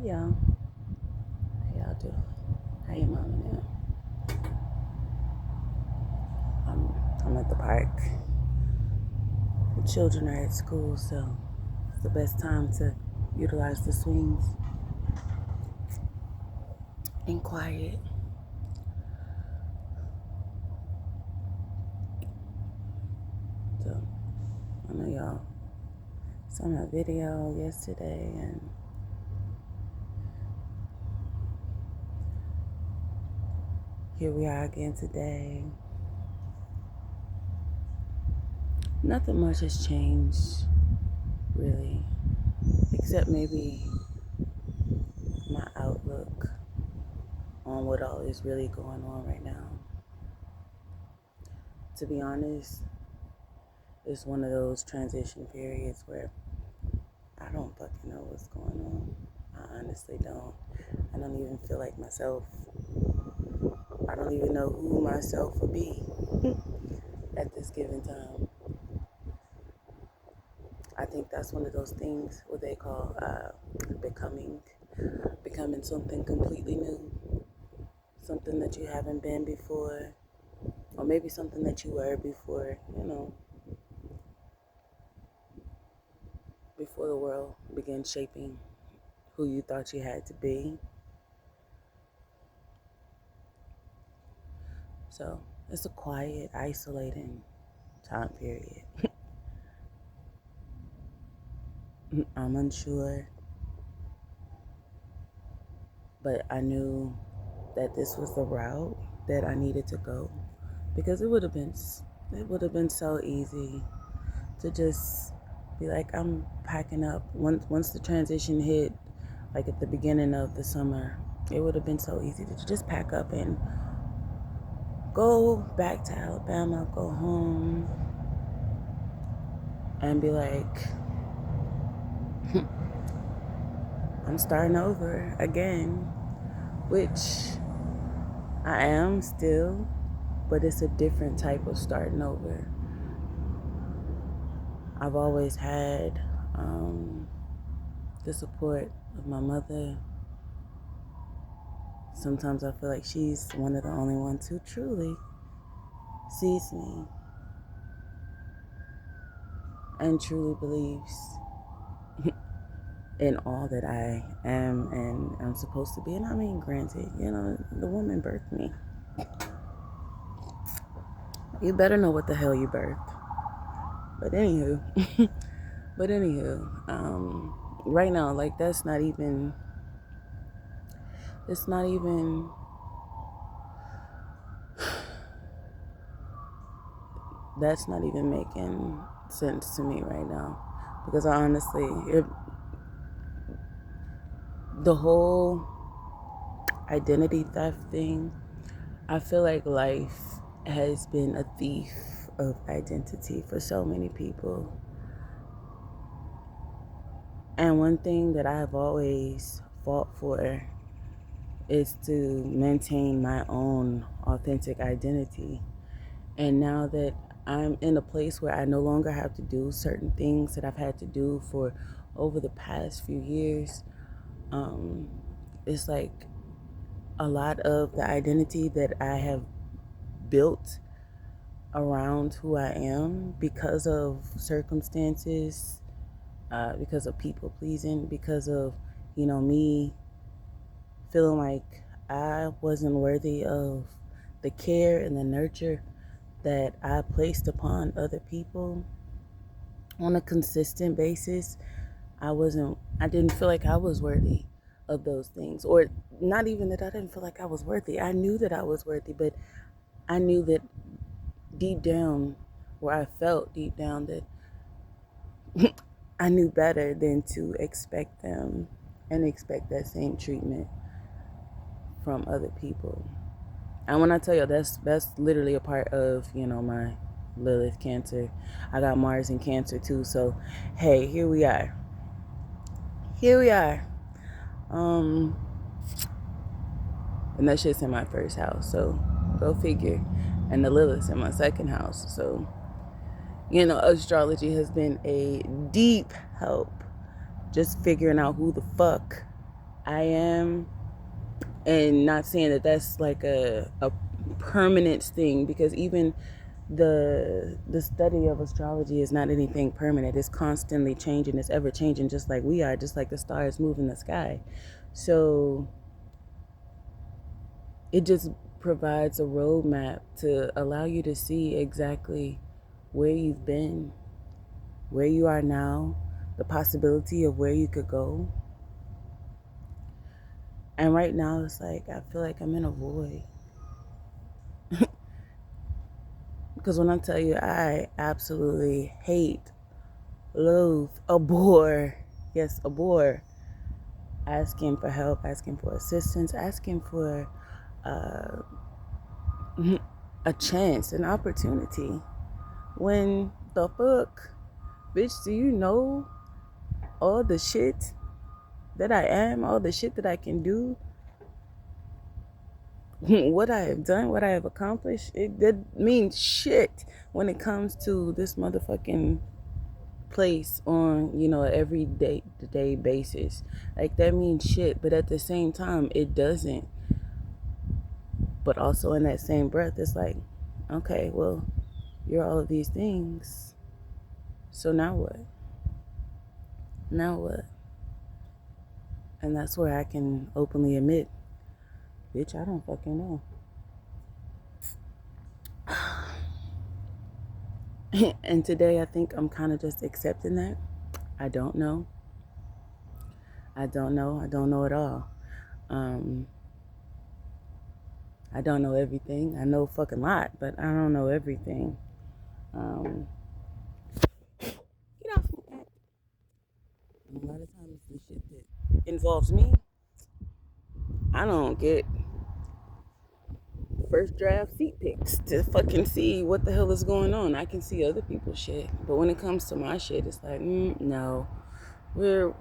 y'all. How y'all do? How your mama now? I'm at the park. The children are at school, so it's the best time to utilize the swings and quiet. So I know y'all saw my video yesterday, and here we are again today. Nothing much has changed, really, except maybe my outlook on what all is really going on right now. To be honest, it's one of those transition periods where I don't fucking know what's going on. I honestly don't. I don't even feel like myself. I don't even know who myself would be at this given time. I think that's one of those things what they call becoming something completely new, something that you haven't been before, or maybe something that you were before, before the world began shaping who you thought you had to be. So it's a quiet, isolating time period. I'm unsure, but I knew that this was the route that I needed to go, because it would have been so easy to just be like, I'm packing up. Once the transition hit, like at the beginning of the summer, it would have been so easy to just pack up and go back to Alabama, go home, and be like, I'm starting over again, which I am still, but it's a different type of starting over. I've always had the support of my mother. Sometimes I feel like she's one of the only ones who truly sees me and truly believes in all that I am and I'm supposed to be. And I mean, granted, the woman birthed me. You better know what the hell you birthed. But anywho, right now, like it's not even that's not even making sense to me right now, because I honestly, the whole identity theft thing, I feel like life has been a thief of identity for so many people. And one thing that I have always fought for is to maintain my own authentic identity. And now that I'm in a place where I no longer have to do certain things that I've had to do for over the past few years, it's like a lot of the identity that I have built around who I am, because of circumstances, because of people pleasing, because of, me feeling like I wasn't worthy of the care and the nurture that I placed upon other people on a consistent basis. I didn't feel like I was worthy of those things. Or not even that I didn't feel like I was worthy. I knew that I was worthy, but I knew that deep down, where I felt deep down that I knew better than to expect them and expect that same treatment from other people. And when I tell you that's literally a part of, my Lilith Cancer. I got Mars in Cancer too. So, hey, here we are. Here we are. And that shit's in my first house. So, go figure. And the Lilith's in my second house. So, astrology has been a deep help just figuring out who the fuck I am, and not saying that that's like a permanent thing, because even the study of astrology is not anything permanent. It's constantly changing. It's ever changing, just like we are, just like the stars move in the sky. So it just provides a roadmap to allow you to see exactly where you've been, where you are now, the possibility of where you could go. And right now, it's like I feel like I'm in a void. Because when I tell you, I absolutely hate, loathe, abhor, yes, abhor asking for help, asking for assistance, asking for uh, a chance, an opportunity. When the fuck, bitch, do you know all the shit that I am, all the shit that I can do, what I have done, what I have accomplished? It that means shit when it comes to this motherfucking place on, every day to day basis. Like, that means shit, but at the same time it doesn't. But also in that same breath, it's like, okay, well, you're all of these things, so now what? Now what? And that's where I can openly admit, bitch, I don't fucking know. And today I think I'm kind of just accepting that I don't know. I don't know. I don't know at all. um I don't know everything. I know a fucking lot, but I don't know everything. um get off my back. And a lot of times the shit that involves me, I don't get first draft seat picks to fucking see what the hell is going on. I can see other people's shit, but when it comes to my shit, it's like, no, we're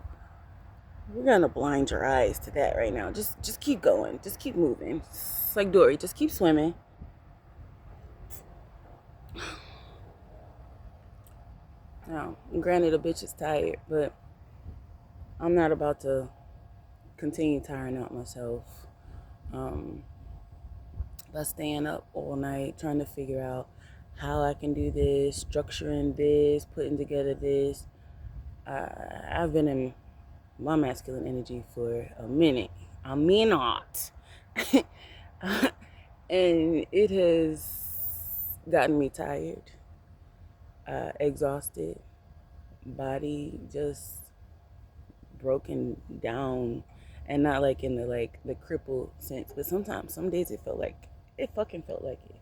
we're gonna blind your eyes to that right now. Just keep going. Just keep moving. It's like Dory. Just keep swimming. Now, granted, a bitch is tired, but I'm not about to continue tiring out myself. Um, by staying up all night trying to figure out how I can do this, structuring this, putting together this. I've been in my masculine energy for a minute. A minute. And it has gotten me tired, exhausted, body just broken down, and not like in the crippled sense, but sometimes some days it fucking felt like it.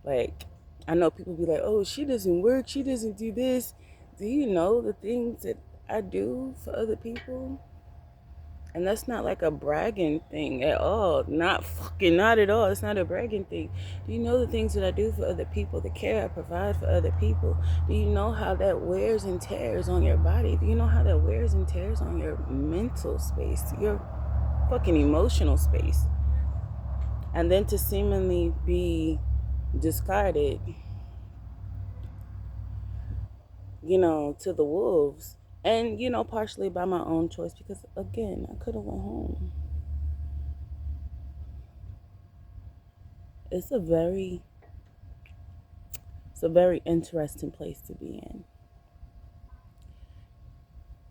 Like, I know people be like, oh, she doesn't work, she doesn't do this. Do you know the things that I do for other people? And that's not like a bragging thing at all. Not at all. It's not a bragging thing. Do you know the things that I do for other people, the care I provide for other people? Do you know how that wears and tears on your body? Do you know how that wears and tears on your mental space, your fucking emotional space? And then to seemingly be discarded, to the wolves. And, partially by my own choice, because again, I could have went home. It's a very interesting place to be in.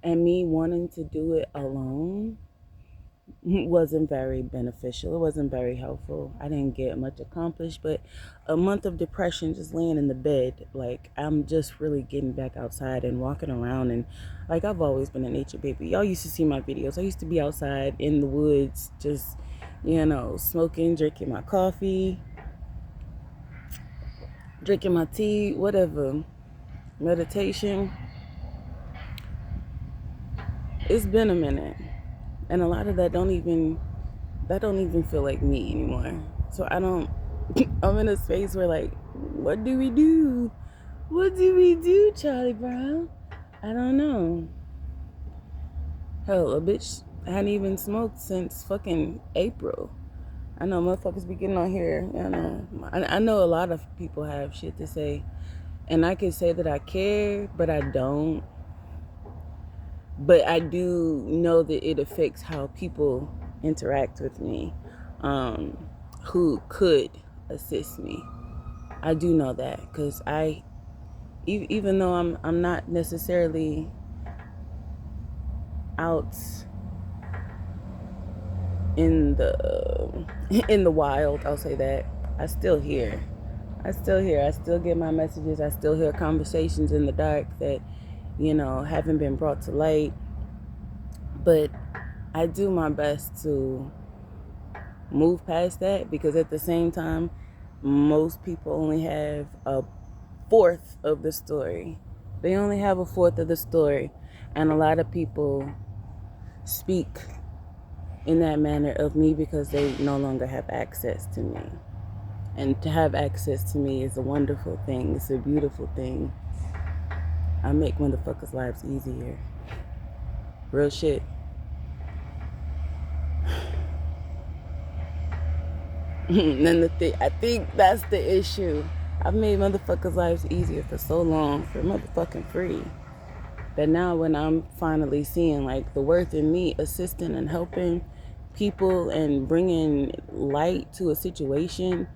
And me wanting to do it alone wasn't very beneficial. It wasn't very helpful. I didn't get much accomplished, but a month of depression just laying in the bed, like, I'm just really getting back outside and walking around. And like, I've always been a nature baby. Y'all used to see my videos. I used to be outside in the woods, just, smoking, drinking my coffee, drinking my tea, whatever, meditation. It's been a minute, and a lot of that don't even feel like me anymore. So I don't I'm in a space where, like, what do we do? What do we do, Charlie Brown? I don't know. Hell, a bitch hadn't even smoked since fucking April. I know motherfuckers be getting on here. I know a lot of people have shit to say, and I can say that I care, but I don't. But I do know that it affects how people interact with me, um, who could assist me. I do know that because even though I'm not necessarily out in the in the wild, I'll say that, I still hear. I still hear. I still get my messages. I still hear conversations in the dark that, haven't been brought to light. But I do my best to move past that because at the same time, most people only have a fourth of the story. They only have a fourth of the story. And a lot of people speak in that manner of me because they no longer have access to me. And to have access to me is a wonderful thing. It's a beautiful thing. I make motherfuckers' lives easier. Real shit. And I think that's the issue. I've made motherfuckers' lives easier for so long for motherfucking free. That now when I'm finally seeing like the worth in me assisting and helping people and bringing light to a situation,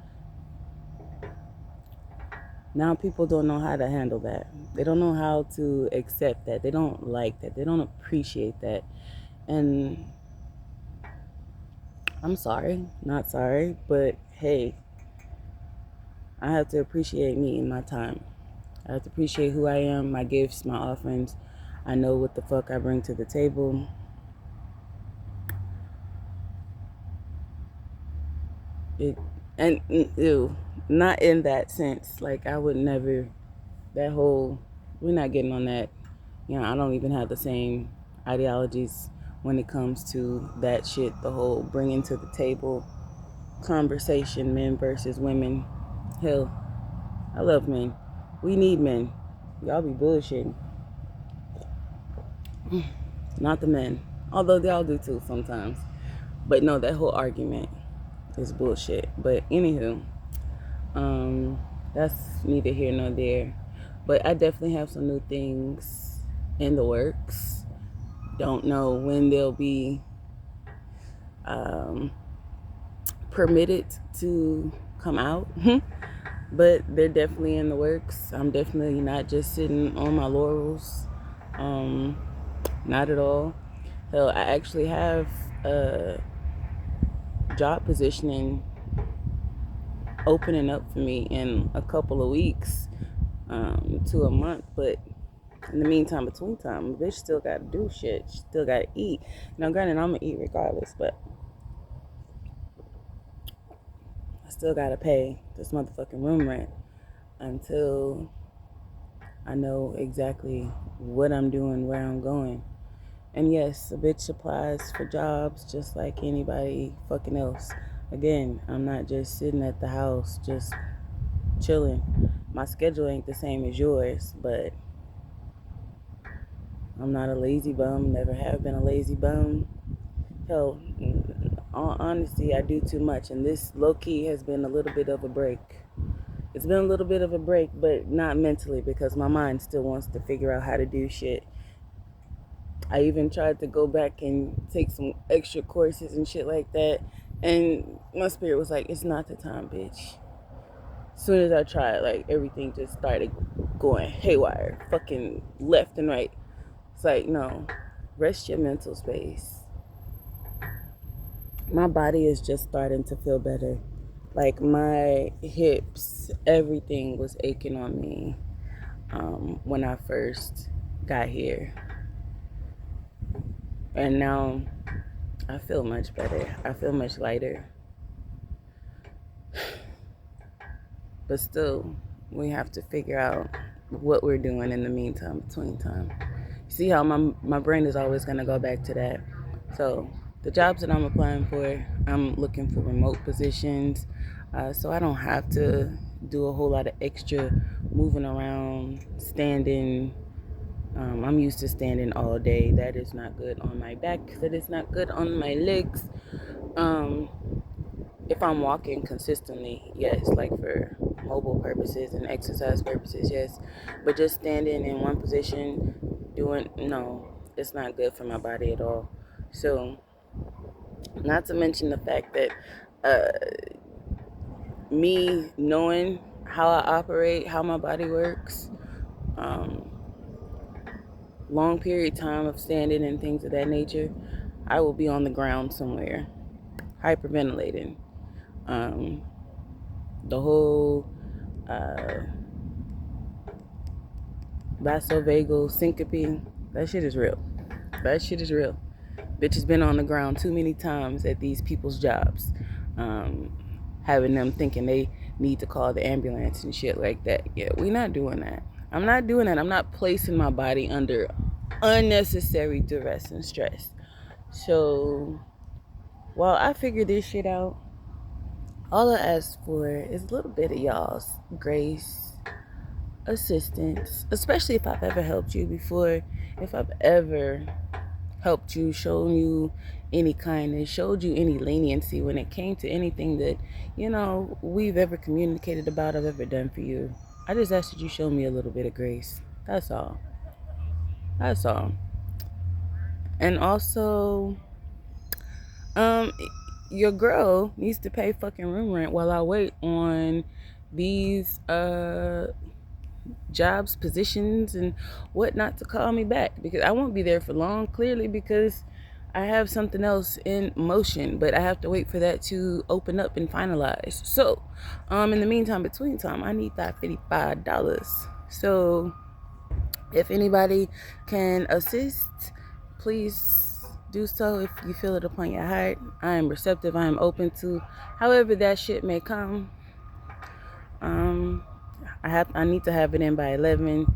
now people don't know how to handle that. They don't know how to accept that. They don't like that. They don't appreciate that. And I'm sorry, not sorry, but hey, I have to appreciate me and my time. I have to appreciate who I am, my gifts, my offerings. I know what the fuck I bring to the table. It and ew, not in that sense. Like I would never. That whole, we're not getting on that. I don't even have the same ideologies when it comes to that shit. The whole bringing to the table conversation, men versus women. Hell, I love men. We need men. Y'all be bullshitting. Not the men. Although they all do too sometimes. But no, that whole argument is bullshit. But anywho, that's neither here nor there. But I definitely have some new things in the works. Don't know when they'll be permitted to come out. But they're definitely in the works. I'm definitely not just sitting on my laurels. Not at all. So I actually have a job positioning opening up for me in a couple of weeks to a month. But in the meantime, between time, bitch still got to do shit. She still got to eat. Now, granted, I'm going to eat regardless, but I still got to pay this motherfucking room rent until I know exactly what I'm doing, where I'm going. And yes, a bitch applies for jobs just like anybody fucking else. Again, I'm not just sitting at the house just chilling. My schedule ain't the same as yours, but I'm not a lazy bum, never have been a lazy bum. Hell, in all honesty, I do too much, and this low-key has been a little bit of a break. It's been a little bit of a break, but not mentally, because my mind still wants to figure out how to do shit. I even tried to go back and take some extra courses and shit like that, and my spirit was like, it's not the time, bitch. As soon as I tried, like, everything just started going haywire, fucking left and right. It's like, no, rest your mental space. My body is just starting to feel better. Like my hips, everything was aching on me when I first got here. And now I feel much better. I feel much lighter. But still, we have to figure out what we're doing in the meantime, between time. See how my brain is always going to go back to that. So the jobs that I'm applying for, I'm looking for remote positions. So I don't have to do a whole lot of extra moving around, standing. I'm used to standing all day. That is not good on my back. That is not good on my legs. If I'm walking consistently, yes, like for mobile purposes and exercise purposes, yes. But just standing in one position, no. it's not good for my body at all. So, not to mention the fact that me knowing how I operate, how my body works, um, long period of time of standing and things of that nature, I will be on the ground somewhere, hyperventilating. Um, the whole vasovagal syncope, that shit is real. That shit is real. Bitch has been on the ground too many times at these people's jobs, um, having them thinking they need to call the ambulance and shit like that. Yeah, we not doing that. I'm not doing that. I'm not placing my body under unnecessary duress and stress. So while I figure this shit out, all I ask for is a little bit of y'all's grace, assistance, especially if I've ever helped you before, if I've ever helped you, shown you any kindness, showed you any leniency when it came to anything that, we've ever communicated about, I've ever done for you. I just ask that you show me a little bit of grace. That's all. That's all. And also, um, your girl needs to pay fucking room rent while I wait on these jobs, positions, and whatnot to call me back, because I won't be there for long, clearly, because I have something else in motion, but I have to wait for that to open up and finalize. So, in the meantime, between time, I need that $55. So, if anybody can assist, please do so if you feel it upon your heart. I am receptive. I am open to however that shit may come. I need to have it in by 11.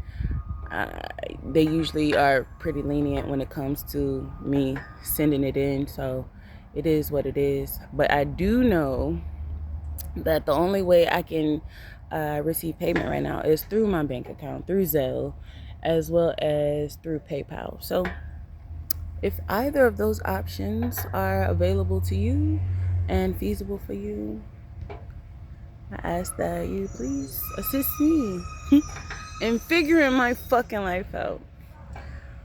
They usually are pretty lenient when it comes to me sending it in, so it is what it is. But I do know that the only way I can receive payment right now is through my bank account, through Zelle, as well as through PayPal. So if either of those options are available to you and feasible for you, I ask that you please assist me in figuring my fucking life out.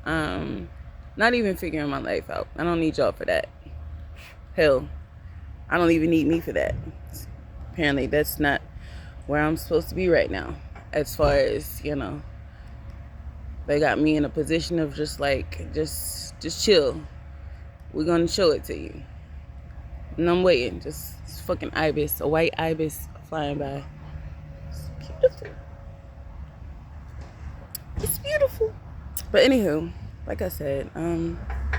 Not even figuring my life out. I don't need y'all for that. Hell, I don't even need me for that. Apparently, that's not where I'm supposed to be right now. As far as, they got me in a position of just chill. We're gonna show it to you. And I'm waiting. Just fucking ibis, a white ibis flying by. It's beautiful. It's beautiful. But anywho, like I said,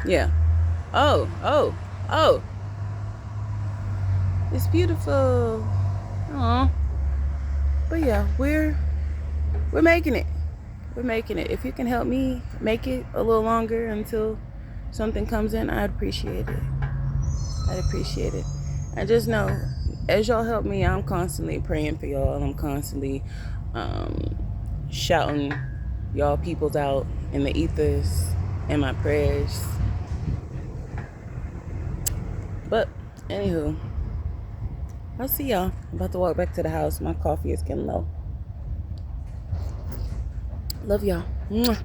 yeah. Oh. It's beautiful. Aw. But yeah, we're making it. We're making it. If you can help me make it a little longer until something comes in, I'd appreciate it. I'd appreciate it. And just know, as y'all help me, I'm constantly praying for y'all. I'm constantly shouting y'all peoples out in the ethers in my prayers. But anywho, I'll see y'all. I'm about to walk back to the house. My coffee is getting low. Love y'all. Mwah.